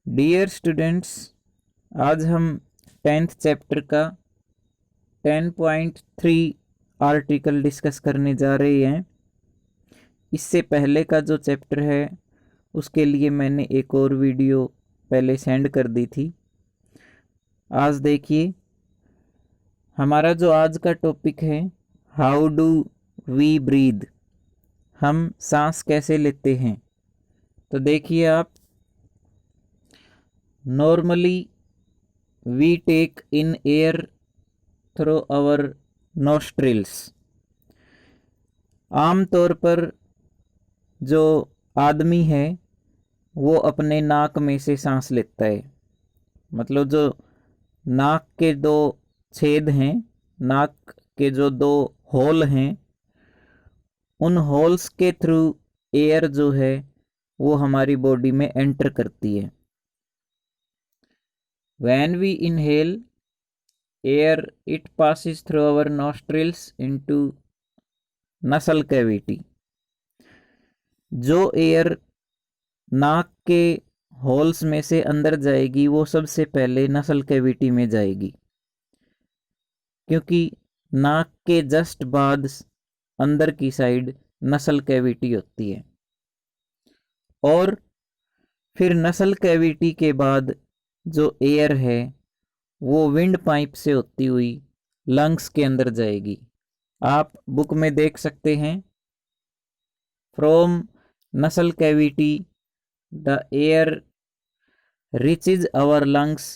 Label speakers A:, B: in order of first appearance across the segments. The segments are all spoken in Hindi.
A: डियर स्टूडेंट्स, आज हम 10th चैप्टर का 10.3 आर्टिकल डिस्कस करने जा रहे हैं। इससे पहले का जो चैप्टर है उसके लिए मैंने एक और वीडियो पहले सेंड कर दी थी। आज देखिए, हमारा जो आज का टॉपिक है, हाउ डू वी ब्रीद, हम सांस कैसे लेते हैं। तो देखिए आप, normally we take in air through our nostrils. आम तौर पर जो आदमी है वो अपने नाक में से सांस लेता है। मतलब जो नाक के दो छेद हैं, नाक के जो दो होल हैं, उन होल्स के थ्रू एयर जो है वो हमारी बॉडी में एंटर करती है। When we inhale air, it passes through our nostrils into nasal cavity. जो एयर नाक के होल्स में से अंदर जाएगी वो सबसे पहले नसल कैविटी में जाएगी, क्योंकि नाक के जस्ट बाद अंदर की साइड नसल कैविटी होती है। और फिर नसल कैविटी के बाद जो एयर है वो विंड पाइप से होती हुई लंग्स के अंदर जाएगी। आप बुक में देख सकते हैं, from nasal cavity the air reaches our lungs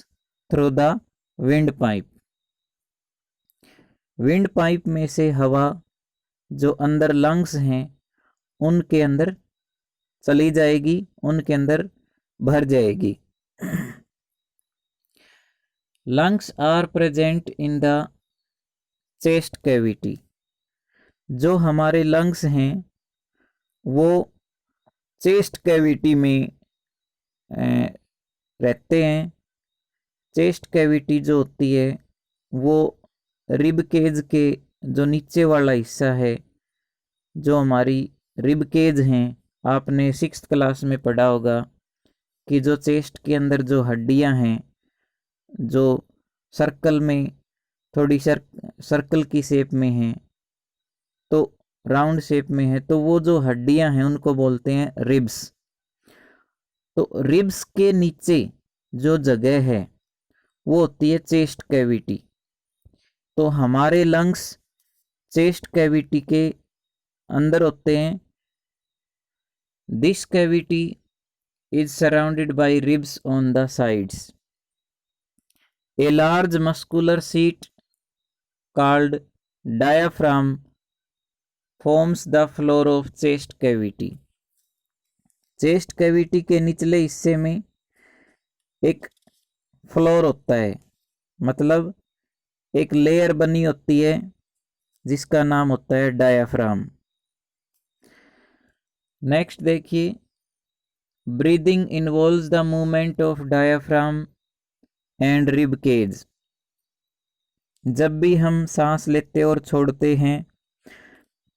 A: through the windpipe. Windpipe में से हवा जो अंदर लंग्स हैं उनके अंदर चली जाएगी, उनके अंदर भर जाएगी। Lungs are present in the chest cavity. जो हमारे लंग्स हैं वो चेस्ट कैविटी में रहते हैं। चेस्ट कैविटी जो होती है वो रिब केज के जो नीचे वाला हिस्सा है, जो हमारी रिब केज हैं, आपने 6th क्लास में पढ़ा होगा कि जो चेस्ट के अंदर जो हड्डियां हैं, जो सर्कल में थोड़ी सर्कल की शेप में हैं, तो राउंड शेप में है, तो वो जो हड्डियां हैं उनको बोलते हैं रिब्स। तो रिब्स के नीचे जो जगह है वो होती है चेस्ट कैविटी। तो हमारे लंग्स चेस्ट कैविटी के अंदर होते हैं। This cavity is surrounded by ribs on the sides. A large muscular seat called diaphragm forms the floor of chest cavity. Chest cavity के निचले हिस्से में एक फ्लोर होता है, मतलब एक लेयर बनी होती है जिसका नाम होता है डायाफ्राम। नेक्स्ट देखिए, breathing involves the movement of diaphragm and rib cage. जब भी हम सांस लेते और छोड़ते हैं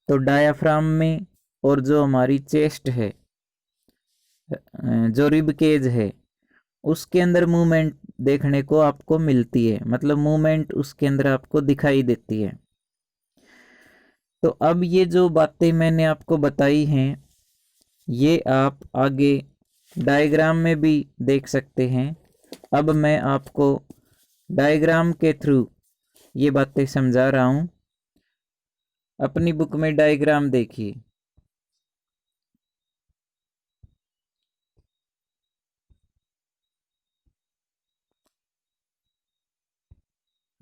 A: तो डायाफ्राम में और जो हमारी चेस्ट है, जो रिब केज है, उसके अंदर मूवमेंट देखने को आपको मिलती है। मतलब मूवमेंट उसके अंदर आपको दिखाई देती है। तो अब ये जो बातें मैंने आपको बताई हैं ये आप आगे डायग्राम में भी देख सकते हैं। अब मैं आपको डायग्राम के थ्रू ये बातें समझा रहा हूं। अपनी बुक में डायग्राम देखिए।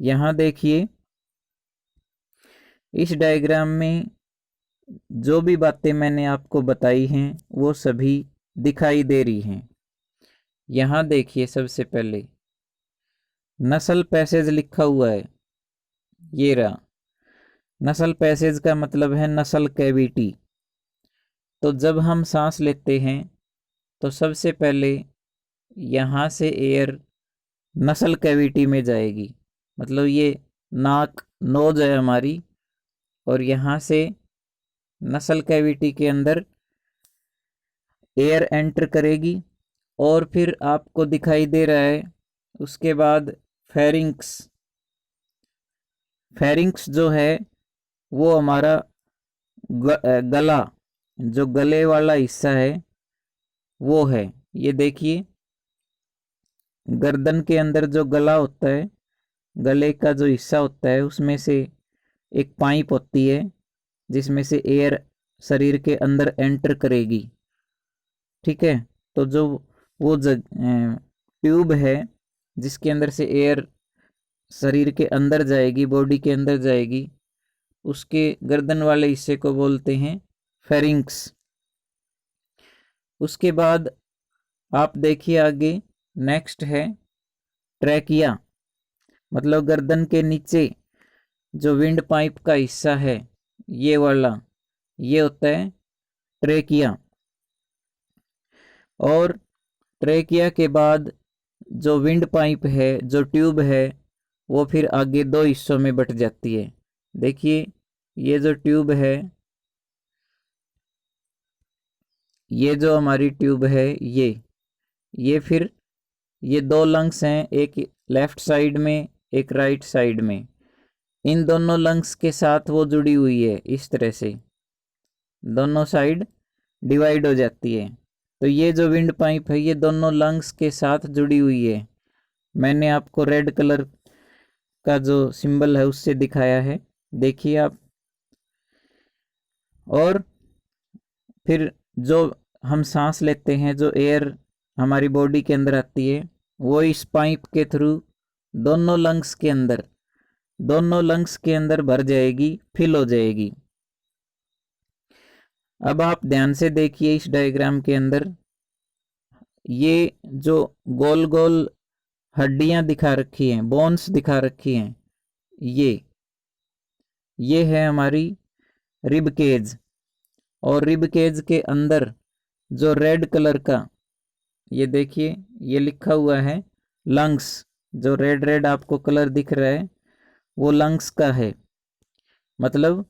A: यहां देखिए, इस डायग्राम में जो भी बातें मैंने आपको बताई हैं वो सभी दिखाई दे रही हैं। यहां देखिए, सबसे पहले नसल पैसेज लिखा हुआ है, ये रहा। नसल पैसेज का मतलब है नसल कैविटी। तो जब हम सांस लेते हैं तो सबसे पहले यहाँ से एयर नसल कैविटी में जाएगी। मतलब ये नाक नोज है हमारी, और यहाँ से नसल कैविटी के अंदर एयर एंटर करेगी और फिर आपको दिखाई दे रहा है उसके बाद फेरिंक्स। फेरिंक्स जो है वो हमारा गला, जो गले वाला हिस्सा है वो है। ये देखिए, गर्दन के अंदर जो गला होता है, गले का जो हिस्सा होता है उसमें से एक पाइप होती है जिसमें से एयर शरीर के अंदर एंटर करेगी। ठीक है, तो जो वो ट्यूब है जिसके अंदर से एयर शरीर के अंदर जाएगी, बॉडी के अंदर जाएगी, उसके गर्दन वाले हिस्से को बोलते हैं फेरिंक्स। उसके बाद आप देखिए आगे, नेक्स्ट है ट्रैकिया। मतलब गर्दन के नीचे जो विंड पाइप का हिस्सा है ये वाला, ये होता है ट्रेकिया। और ट्रेकिया के बाद जो विंड पाइप है, जो ट्यूब है, वो फिर आगे दो हिस्सों में बट जाती है। देखिए, ये जो ट्यूब है, ये जो हमारी ट्यूब है, ये फिर ये दो लंग्स हैं, एक लेफ्ट साइड में एक राइट साइड में। इन दोनों लंग्स के साथ वो जुड़ी हुई है, इस तरह से दोनों साइड डिवाइड हो जाती है। तो ये जो विंड पाइप है ये दोनों लंग्स के साथ जुड़ी हुई है। मैंने आपको रेड कलर का जो सिंबल है उससे दिखाया है, देखिए आप। और फिर जो हम सांस लेते हैं, जो एयर हमारी बॉडी के अंदर आती है, वो इस पाइप के थ्रू दोनों लंग्स के अंदर भर जाएगी, फिल हो जाएगी। अब आप ध्यान से देखिए इस डायग्राम के अंदर, ये जो गोल गोल हड्डियां दिखा रखी हैं, बोन्स दिखा रखी हैं, ये है हमारी रिब केज। और रिब केज के अंदर जो रेड कलर का, ये देखिए, ये लिखा हुआ है लंग्स। जो रेड रेड आपको कलर दिख रहा है वो लंग्स का है। मतलब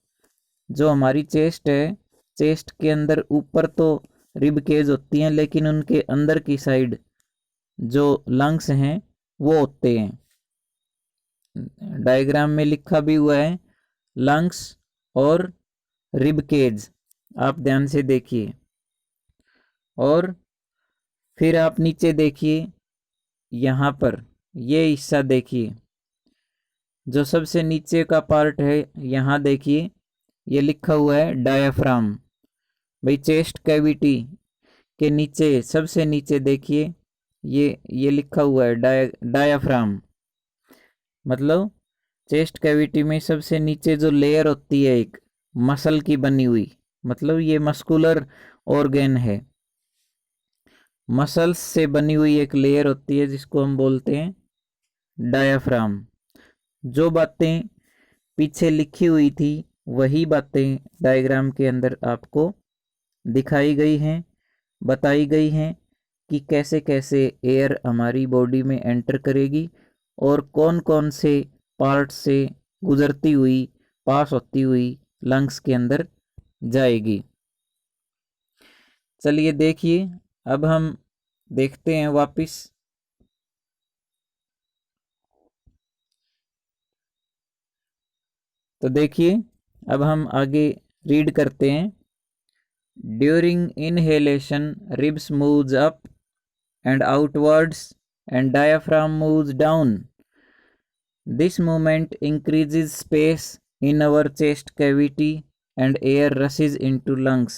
A: जो हमारी चेस्ट है, चेस्ट के अंदर ऊपर तो रिब केज होती हैं, लेकिन उनके अंदर की साइड जो लंग्स हैं वो होते हैं। डायग्राम में लिखा भी हुआ है लंग्स और रिब केज, आप ध्यान से देखिए। और फिर आप नीचे देखिए, यहाँ पर ये हिस्सा देखिए, जो सबसे नीचे का पार्ट है, यहाँ देखिए ये लिखा हुआ है डायाफ्राम। भाई चेस्ट कैविटी के नीचे, सबसे नीचे देखिए, ये लिखा हुआ है डायाफ्राम। मतलब चेस्ट कैविटी में सबसे नीचे जो लेयर होती है एक मसल की बनी हुई, मतलब ये मस्कुलर ऑर्गेन है, मसल्स से बनी हुई एक लेयर होती है जिसको हम बोलते हैं डायाफ्राम। जो बातें पीछे लिखी हुई थी वही बातें डायग्राम के अंदर आपको दिखाई गई हैं, बताई गई हैं कि कैसे कैसे एयर हमारी बॉडी में एंटर करेगी और कौन कौन से पार्ट से गुजरती हुई, पास होती हुई लंग्स के अंदर जाएगी। चलिए देखिए, अब हम देखते हैं वापस। तो देखिए, अब हम आगे रीड करते हैं। During inhalation ribs moves up and outwards and diaphragm moves down. This movement increases space in our chest cavity and air rushes into lungs.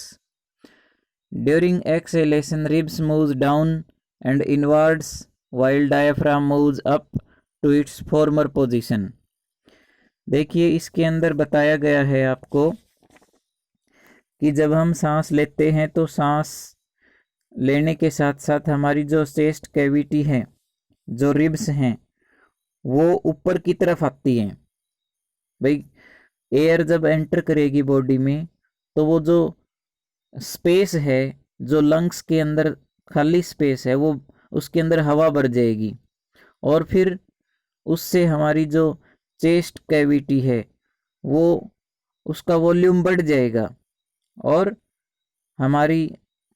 A: During exhalation, ribs moves down and inwards while diaphragm moves up to its former position. देखिए, इसके अंदर बताया गया है आपको कि जब हम सांस लेते हैं तो सांस लेने के साथ साथ हमारी जो चेस्ट कैविटी है, जो रिब्स हैं, वो ऊपर की तरफ आती हैं। भाई एयर जब एंटर करेगी बॉडी में तो वो जो स्पेस है, जो लंग्स के अंदर खाली स्पेस है, वो उसके अंदर हवा भर जाएगी और फिर उससे हमारी जो चेस्ट कैविटी है वो, उसका वॉल्यूम बढ़ जाएगा और हमारी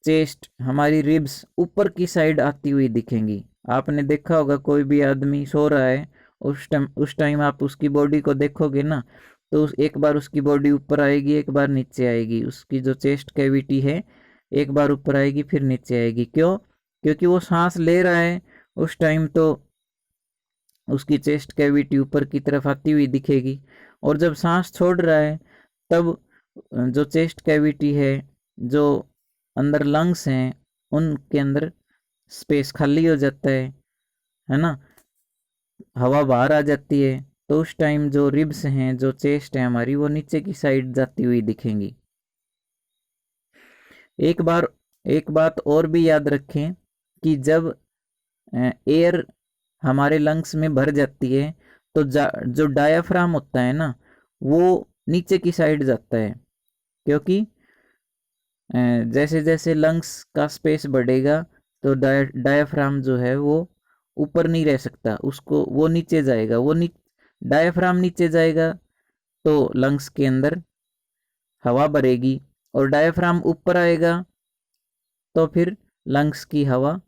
A: चेस्ट, हमारी रिब्स ऊपर की साइड आती हुई दिखेंगी। आपने देखा होगा कोई भी आदमी सो रहा है, उस टाइम आप उसकी बॉडी को देखोगे ना, तो एक बार उसकी बॉडी ऊपर आएगी, एक बार नीचे आएगी। उसकी जो चेस्ट कैविटी है एक बार ऊपर आएगी फिर नीचे आएगी। क्यों? क्योंकि वो सांस ले रहा है उस टाइम, तो उसकी चेस्ट कैविटी ऊपर की तरफ आती हुई दिखेगी। और जब सांस छोड़ रहा है तब जो चेस्ट कैविटी है, जो अंदर लंग्स हैं, उनके अंदर स्पेस खाली हो जाता है ना, हवा बाहर आ जाती है। तो उस टाइम जो रिब्स हैं, जो चेस्ट है हमारी, वो नीचे की साइड जाती हुई दिखेंगी। एक बात और भी याद रखें कि जब एयर हमारे लंग्स में भर जाती है तो जो डायाफ्राम होता है ना, वो नीचे की साइड जाता है। क्योंकि जैसे जैसे लंग्स का स्पेस बढ़ेगा तो डायाफ्राम जो है वो ऊपर नहीं रह सकता, उसको वो नीचे जाएगा। डायाफ्राम नीचे जाएगा तो लंग्स के अंदर हवा भरेगी, और डायाफ्राम ऊपर आएगा तो फिर लंग्स की हवा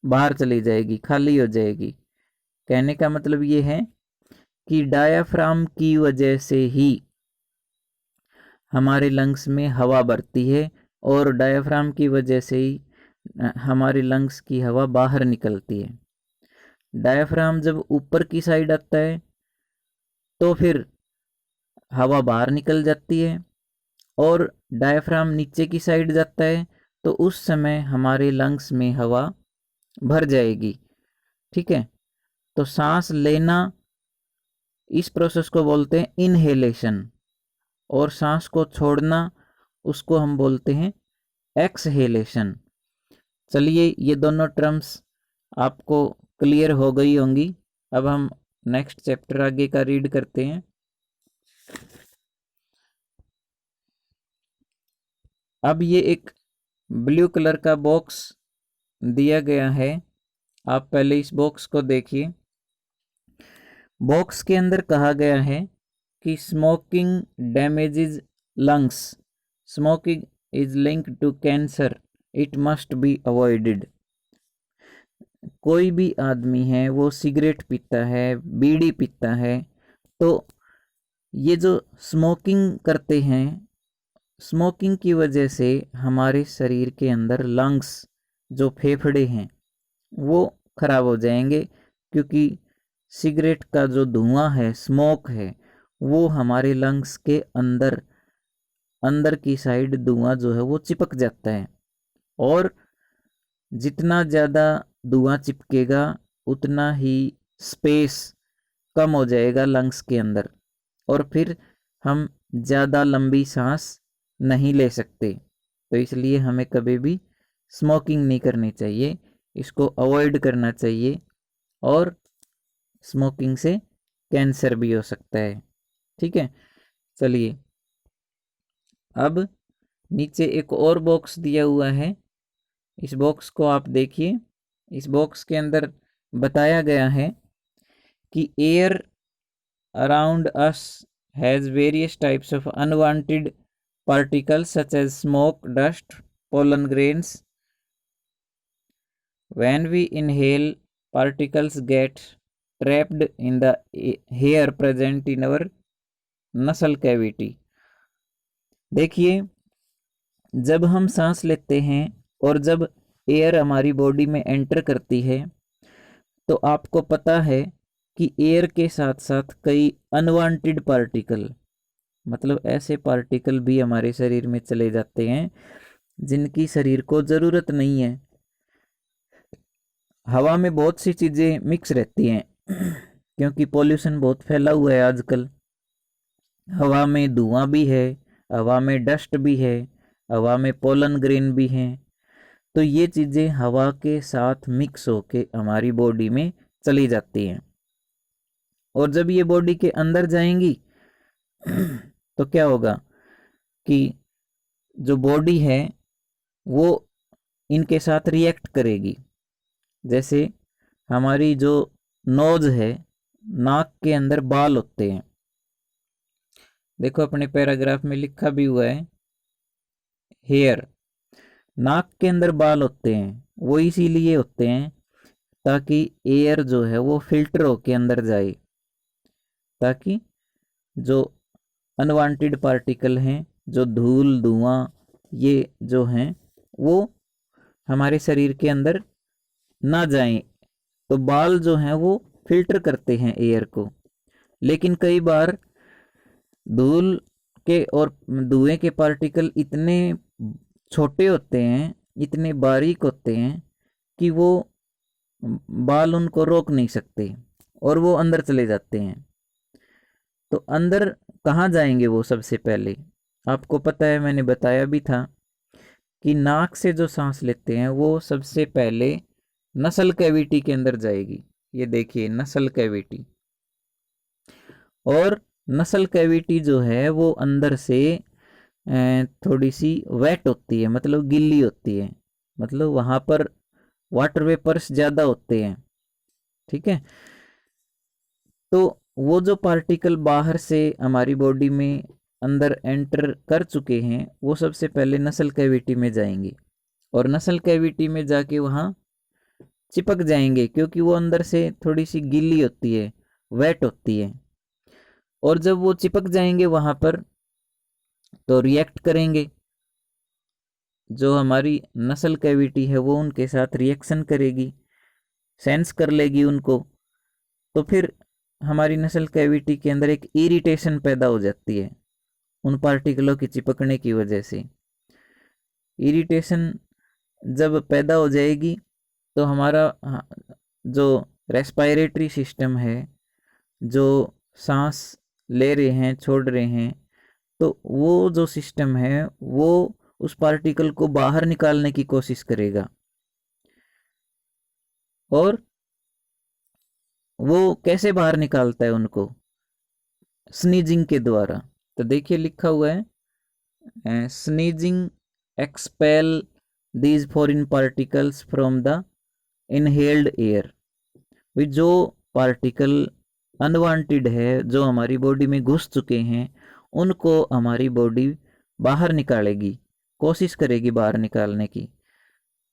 A: बाहर चली जाएगी, खाली हो जाएगी। कहने का मतलब ये है कि डायाफ्राम की वजह से ही हमारे लंग्स में हवा भरती है, और डायाफ्राम की वजह से ही हमारे लंग्स की हवा बाहर निकलती है। डायाफ्राम जब ऊपर की साइड आता है तो फिर हवा बाहर निकल जाती है, और डायाफ्राम नीचे की साइड जाता है तो उस समय हमारे लंग्स में हवा भर जाएगी। ठीक है, तो सांस लेना, इस प्रोसेस को बोलते हैं इनहेलेशन, और सांस को छोड़ना उसको हम बोलते हैं एक्सहेलेशन। चलिए, ये दोनों टर्म्स आपको क्लियर हो गई होंगी। अब हम नेक्स्ट चैप्टर आगे का रीड करते हैं। अब ये एक ब्लू कलर का बॉक्स दिया गया है, आप पहले इस बॉक्स को देखिए। बॉक्स के अंदर कहा गया है कि smoking damages lungs, smoking is linked to cancer, it must be avoided. कोई भी आदमी है वो सिगरेट पीता है, बीड़ी पीता है, तो ये जो स्मोकिंग करते हैं, स्मोकिंग की वजह से हमारे शरीर के अंदर लंग्स, जो फेफड़े हैं, वो खराब हो जाएंगे। क्योंकि सिगरेट का जो धुआं है, स्मोक है, वो हमारे लंग्स के अंदर की साइड धुआं जो है वो चिपक जाता है, और जितना ज़्यादा धुआं चिपकेगा उतना ही स्पेस कम हो जाएगा लंग्स के अंदर, और फिर हम ज़्यादा लंबी सांस नहीं ले सकते। तो इसलिए हमें कभी भी स्मोकिंग नहीं करनी चाहिए, इसको अवॉइड करना चाहिए, और स्मोकिंग से कैंसर भी हो सकता है। ठीक है, चलिए अब नीचे एक और बॉक्स दिया हुआ है, इस बॉक्स को आप देखिए। इस बॉक्स के अंदर बताया गया है कि air around us has various types of unwanted particles such as smoke, dust, pollen grains. When we inhale, particles get trapped in the air present in our nasal cavity. देखिए, जब हम सांस लेते हैं और जब एयर हमारी बॉडी में एंटर करती है, तो आपको पता है कि एयर के साथ साथ कई अनवांटेड पार्टिकल, मतलब ऐसे पार्टिकल भी हमारे शरीर में चले जाते हैं जिनकी शरीर को ज़रूरत नहीं है। हवा में बहुत सी चीज़ें मिक्स रहती हैं क्योंकि पॉल्यूशन बहुत फैला हुआ है आजकल। हवा में धुआं भी है, हवा में डस्ट भी है, हवा में पोलन ग्रेन भी हैं। तो ये चीज़ें हवा के साथ मिक्स होके हमारी बॉडी में चली जाती हैं, और जब ये बॉडी के अंदर जाएंगी तो क्या होगा कि जो बॉडी है वो इनके साथ रिएक्ट करेगी। जैसे हमारी जो नोज है, नाक के अंदर बाल होते हैं, देखो अपने पैराग्राफ में लिखा भी हुआ है हेयर। नाक के अंदर बाल होते हैं वो इसीलिए होते हैं ताकि एयर जो है वो फिल्टर होके अंदर जाए, ताकि जो अनवांटेड पार्टिकल हैं, जो धूल धुआं ये जो हैं वो हमारे शरीर के अंदर ना जाएं। तो बाल जो हैं वो फिल्टर करते हैं एयर को। लेकिन कई बार धूल के और धुएं के पार्टिकल इतने छोटे होते हैं, इतने बारीक होते हैं कि वो बाल उनको रोक नहीं सकते और वो अंदर चले जाते हैं। तो अंदर कहाँ जाएंगे वो? सबसे पहले आपको पता है, मैंने बताया भी था कि नाक से जो सांस लेते हैं वो सबसे पहले नसल कैविटी के अंदर जाएगी। ये देखिए नसल कैविटी, और नसल कैविटी जो है वो अंदर से थोड़ी सी वेट होती है, मतलब गिल्ली होती है, मतलब वहाँ पर वाटर वेपर्स ज़्यादा होते हैं। ठीक है, तो वो जो पार्टिकल बाहर से हमारी बॉडी में अंदर एंटर कर चुके हैं वो सबसे पहले नसल कैविटी में जाएंगे और नसल कैविटी में जाके वहाँ चिपक जाएंगे, क्योंकि वो अंदर से थोड़ी सी गीली होती है, वेट होती है। और जब वो चिपक जाएंगे वहाँ पर तो रिएक्ट करेंगे, जो हमारी नसल कैविटी है वो उनके साथ रिएक्शन करेगी, सेंस कर लेगी उनको। तो फिर हमारी नसल कैविटी के अंदर एक इरिटेशन पैदा हो जाती है उन पार्टिकलों की चिपकने की वजह से। इरिटेशन जब पैदा हो जाएगी तो हमारा जो रेस्पिरेटरी सिस्टम है, जो सांस ले रहे हैं छोड़ रहे हैं, तो वो जो सिस्टम है वो उस पार्टिकल को बाहर निकालने की कोशिश करेगा। और वो कैसे बाहर निकालता है उनको? स्नीजिंग के द्वारा। तो देखिए लिखा हुआ है sneezing expel these foreign particles from the inhaled air. भी जो पार्टिकल अनवांटेड है, जो हमारी बॉडी में घुस चुके हैं, उनको हमारी बॉडी बाहर निकालेगी, कोशिश करेगी बाहर निकालने की।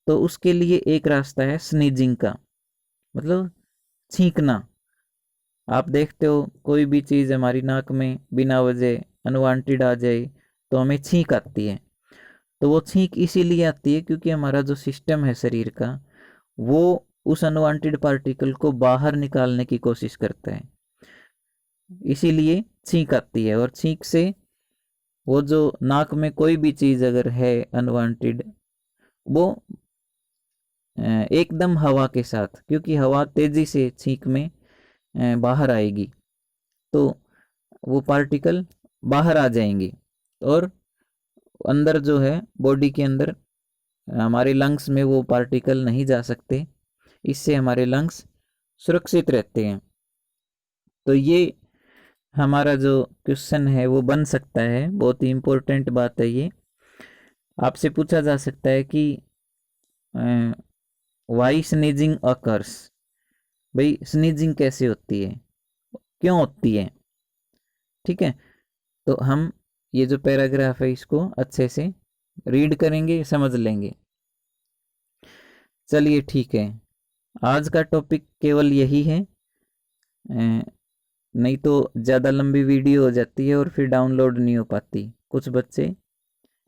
A: तो उसके लिए एक रास्ता है स्नीजिंग का, मतलब छींकना। आप देखते हो कोई भी चीज़ हमारी नाक में बिना वजह अनवांटेड आ जाए तो हमें छींक आती है। तो वो छींक इसीलिए आती है क्योंकि हमारा जो सिस्टम है शरीर का वो उस अनवांटेड पार्टिकल को बाहर निकालने की कोशिश करता है, इसीलिए छींक आती है। और छींक से वो जो नाक में कोई भी चीज़ अगर है अनवांटेड, वो एकदम हवा के साथ, क्योंकि हवा तेजी से छींक में बाहर आएगी, तो वो पार्टिकल बाहर आ जाएंगे और अंदर जो है बॉडी के अंदर हमारे लंग्स में वो पार्टिकल नहीं जा सकते। इससे हमारे लंग्स सुरक्षित रहते हैं। तो ये हमारा जो क्वेश्चन है वो बन सकता है, बहुत ही इम्पोर्टेंट बात है ये। आपसे पूछा जा सकता है कि वाई स्नीजिंग अकर्स, भाई स्नीजिंग कैसे होती है, क्यों होती है? ठीक है, तो हम ये जो पैराग्राफ है इसको अच्छे से रीड करेंगे, समझ लेंगे। चलिए ठीक है, आज का टॉपिक केवल यही है, नहीं तो ज़्यादा लंबी वीडियो हो जाती है और फिर डाउनलोड नहीं हो पाती। कुछ बच्चे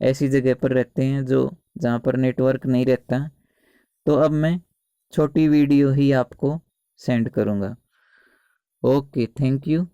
A: ऐसी जगह पर रहते हैं जो जहाँ पर नेटवर्क नहीं रहता, तो अब मैं छोटी वीडियो ही आपको सेंड करूँगा। Okay, thank you.